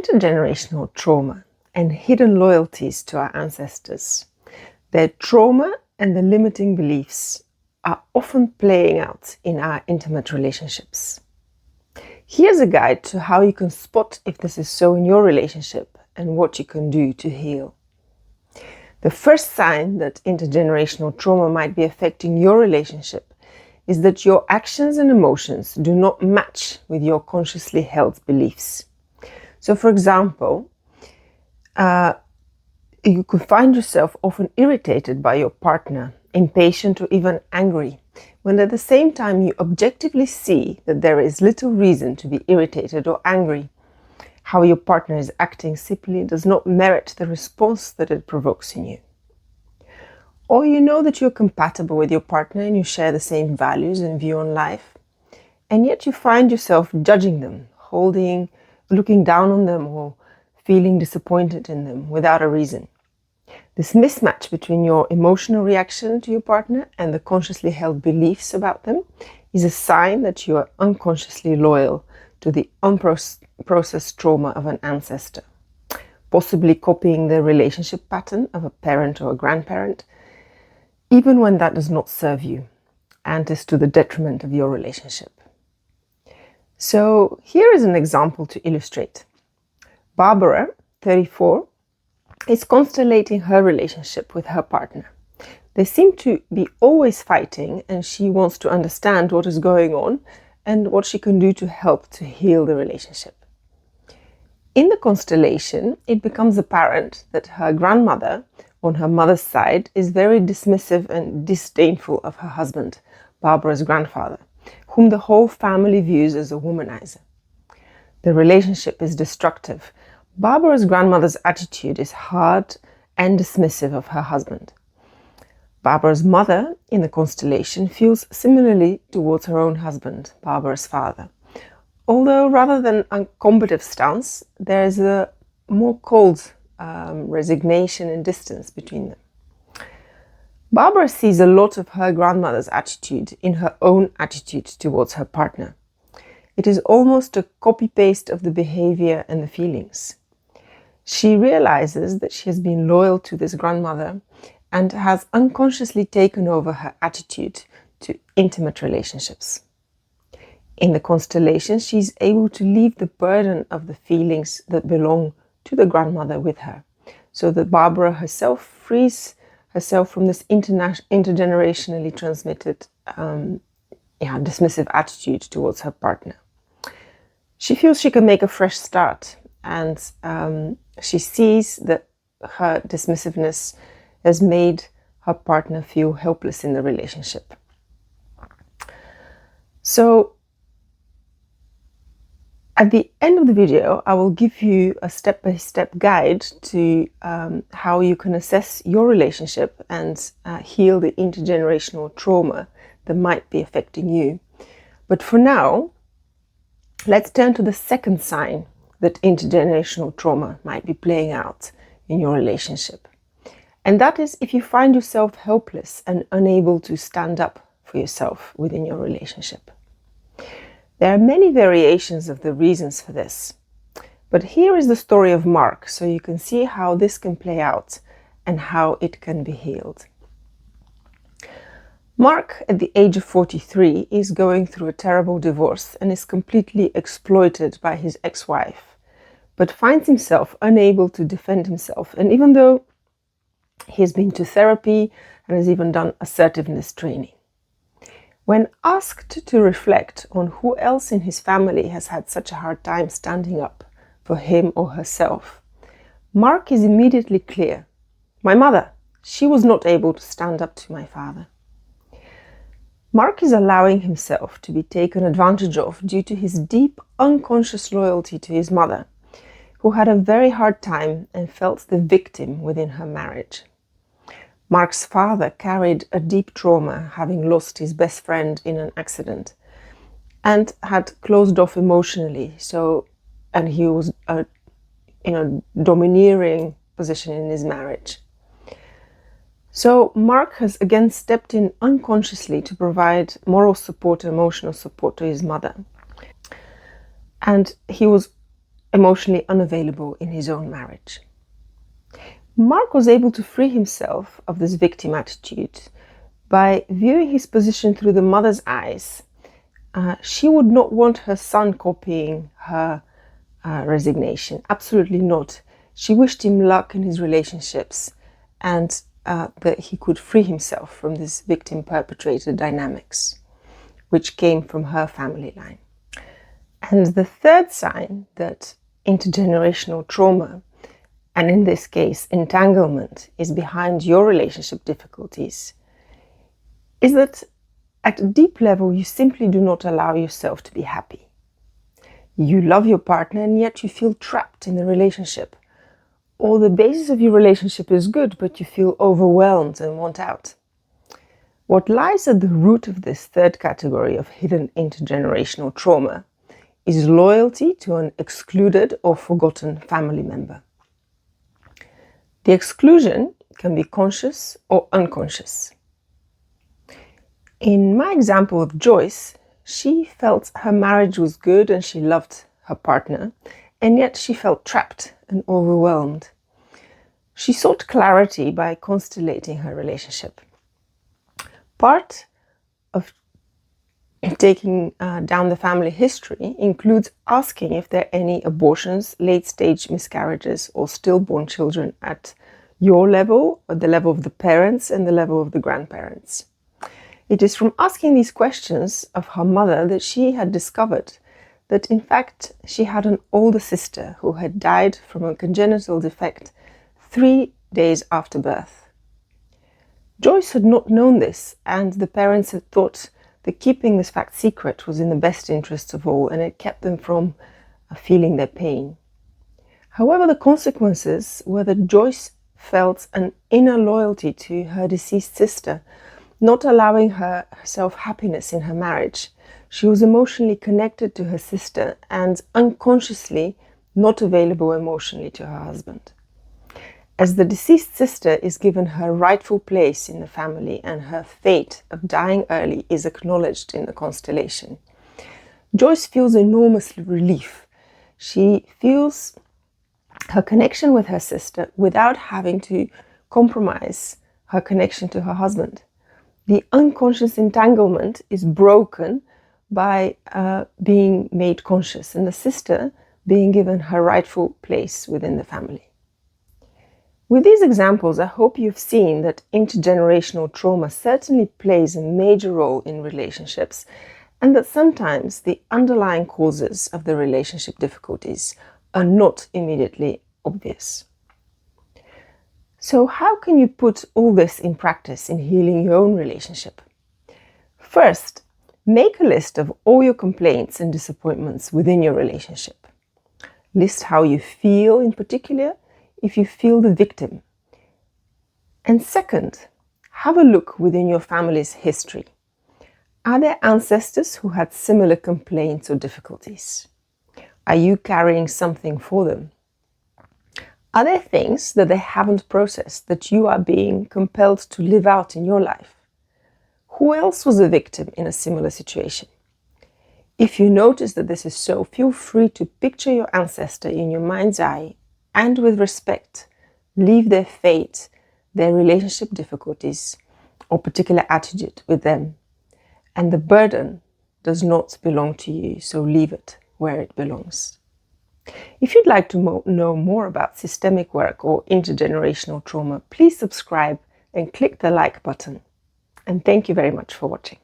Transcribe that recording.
Intergenerational trauma and hidden loyalties to our ancestors. Their trauma and the limiting beliefs are often playing out in our intimate relationships. Here's a guide to how you can spot if this is so in your relationship and what you can do to heal. The first sign that intergenerational trauma might be affecting your relationship is that your actions and emotions do not match with your consciously held beliefs. So, for example, you could find yourself often irritated by your partner, impatient or even angry, when at the same time you objectively see that there is little reason to be irritated or angry. How your partner is acting simply does not merit the response that it provokes in you. Or you know that you're compatible with your partner and you share the same values and view on life, and yet you find yourself judging them, looking down on them or feeling disappointed in them without a reason. This mismatch between your emotional reaction to your partner and the consciously held beliefs about them is a sign that you are unconsciously loyal to the unprocessed trauma of an ancestor, possibly copying the relationship pattern of a parent or a grandparent, even when that does not serve you and is to the detriment of your relationship. So here is an example to illustrate. Barbara, 34, is constellating her relationship with her partner. They seem to be always fighting, and she wants to understand what is going on and what she can do to help to heal the relationship. In the constellation, it becomes apparent that her grandmother, on her mother's side, is very dismissive and disdainful of her husband, Barbara's grandfather, whom the whole family views as a womanizer. The relationship is destructive. Barbara's grandmother's attitude is hard and dismissive of her husband. Barbara's mother, in the constellation, feels similarly towards her own husband, Barbara's father. Although rather than a combative stance, there is a more cold resignation and distance between them. Barbara sees a lot of her grandmother's attitude in her own attitude towards her partner. It is almost a copy-paste of the behavior and the feelings. She realizes that she has been loyal to this grandmother and has unconsciously taken over her attitude to intimate relationships. In the constellation, she's able to leave the burden of the feelings that belong to the grandmother with her, so that Barbara herself frees herself from this intergenerationally transmitted dismissive attitude towards her partner. She feels she can make a fresh start, and she sees that her dismissiveness has made her partner feel helpless in the relationship. So, at the end of the video, I will give you a step-by-step guide to how you can assess your relationship and heal the intergenerational trauma that might be affecting you. But for now, let's turn to the second sign that intergenerational trauma might be playing out in your relationship. And that is if you find yourself helpless and unable to stand up for yourself within your relationship. There are many variations of the reasons for this, but here is the story of Mark, so you can see how this can play out and how it can be healed. Mark, at the age of 43, is going through a terrible divorce and is completely exploited by his ex-wife, but finds himself unable to defend himself. And even though he's been to therapy and has even done assertiveness training, when asked to reflect on who else in his family has had such a hard time standing up for him or herself, Mark is immediately clear. My mother, she was not able to stand up to my father. Mark is allowing himself to be taken advantage of due to his deep unconscious loyalty to his mother, who had a very hard time and felt the victim within her marriage. Mark's father carried a deep trauma, having lost his best friend in an accident, and had closed off emotionally. And he was in a domineering position in his marriage. So Mark has again stepped in unconsciously to provide moral support and emotional support to his mother. And he was emotionally unavailable in his own marriage. Mark was able to free himself of this victim attitude by viewing his position through the mother's eyes. She would not want her son copying her resignation. Absolutely not. She wished him luck in his relationships and that he could free himself from this victim-perpetrator dynamics, which came from her family line. And the third sign that intergenerational trauma, and in this case entanglement, is behind your relationship difficulties, is that at a deep level you simply do not allow yourself to be happy. You love your partner and yet you feel trapped in the relationship. Or the basis of your relationship is good, but you feel overwhelmed and want out. What lies at the root of this third category of hidden intergenerational trauma is loyalty to an excluded or forgotten family member. The exclusion can be conscious or unconscious. In my example of Joyce, she felt her marriage was good and she loved her partner, and yet she felt trapped and overwhelmed. She sought clarity by constellating her relationship. Part of taking down the family history includes asking if there are any abortions, late-stage miscarriages, or stillborn children at your level, at the level of the parents and the level of the grandparents. It is from asking these questions of her mother that she had discovered that in fact she had an older sister who had died from a congenital defect 3 days after birth. Joyce had not known this, and the parents had thought that keeping this fact secret was in the best interests of all, and it kept them from feeling their pain. However, the consequences were that Joyce felt an inner loyalty to her deceased sister, not allowing herself happiness in her marriage. She was emotionally connected to her sister and unconsciously not available emotionally to her husband. As the deceased sister is given her rightful place in the family and her fate of dying early is acknowledged in the constellation, Joyce feels enormous relief. She feels her connection with her sister without having to compromise her connection to her husband. The unconscious entanglement is broken by being made conscious, and the sister being given her rightful place within the family. With these examples, I hope you've seen that intergenerational trauma certainly plays a major role in relationships, and that sometimes the underlying causes of the relationship difficulties are not immediately obvious. So how can you put all this in practice in healing your own relationship? First, make a list of all your complaints and disappointments within your relationship. List how you feel, in particular, if you feel the victim. And second, have a look within your family's history. Are there ancestors who had similar complaints or difficulties? Are you carrying something for them? Are there things that they haven't processed that you are being compelled to live out in your life? Who else was a victim in a similar situation? If you notice that this is so, feel free to picture your ancestor in your mind's eye and with respect, leave their fate, their relationship difficulties, or particular attitude with them. And the burden does not belong to you, so leave it where it belongs. If you'd like to know more about systemic work or intergenerational trauma, please subscribe and click the like button. And thank you very much for watching.